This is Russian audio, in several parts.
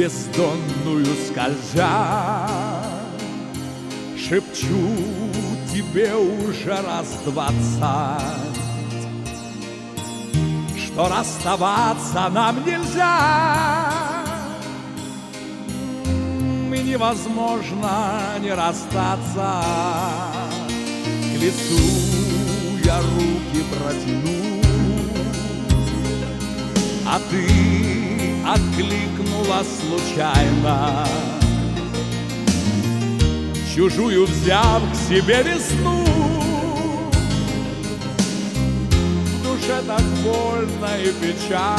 бездонную скользя, шепчу тебе уже раз 20, что расставаться нам нельзя, и невозможно не расстаться. К лицу я руки протяну, а ты откликнула случайно, чужую взяв к себе весну. В душе так больно и печально.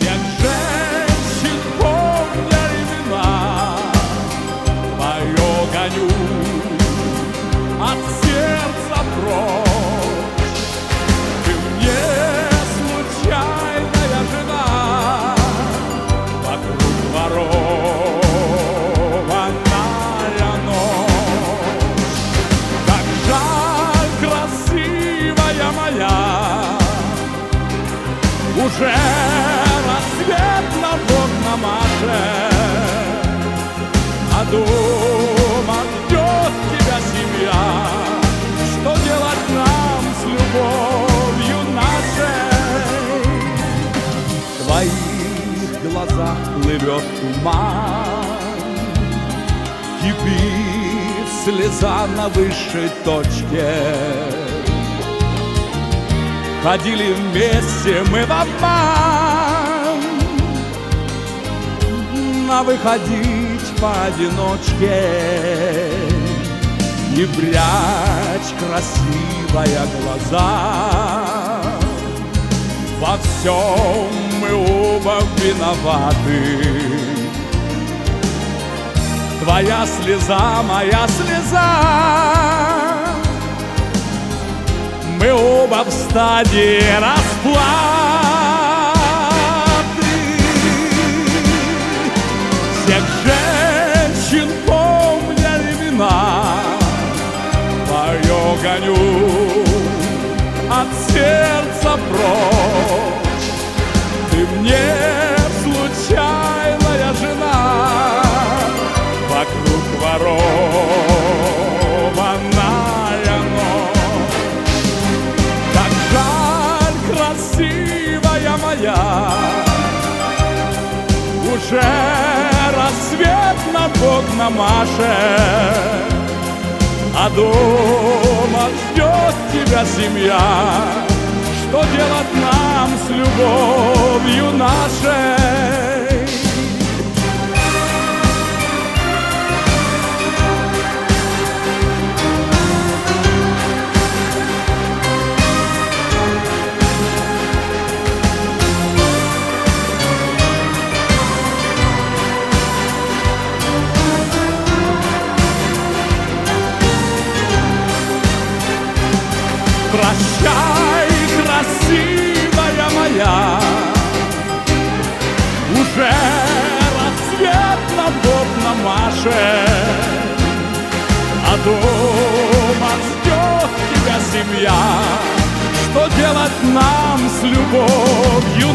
Всех женщин помня имена, твое гоню от сердца прочь. Ты мне случайная жена, вокруг ворованная ночь. Как жаль, красивая моя, уже рассвет над окном машет, а дома ждет тебя семья. Что делать нам с любовью нашей? В твоих глазах плывет туман, кипит слеза на высшей точке. Ходили вместе мы в обман, а выходить поодиночке. Не прячь, красивая, глаза, во всем мы оба виноваты. Твоя слеза, моя слеза, мы оба в стадии расплаты. Всех женщин помня имена, твое гоню от сердца прочь. Ты мне случайная жена, вокруг ворованная ночь. Как жаль, красивая моя, уже рассвет над окном машет, а дома ждет тебя семья. Что делать нам с любовью нашей? Прощай, красивая моя, уже рассвет над окном машет, а дома ждет тебя семья. Что делать нам с любовью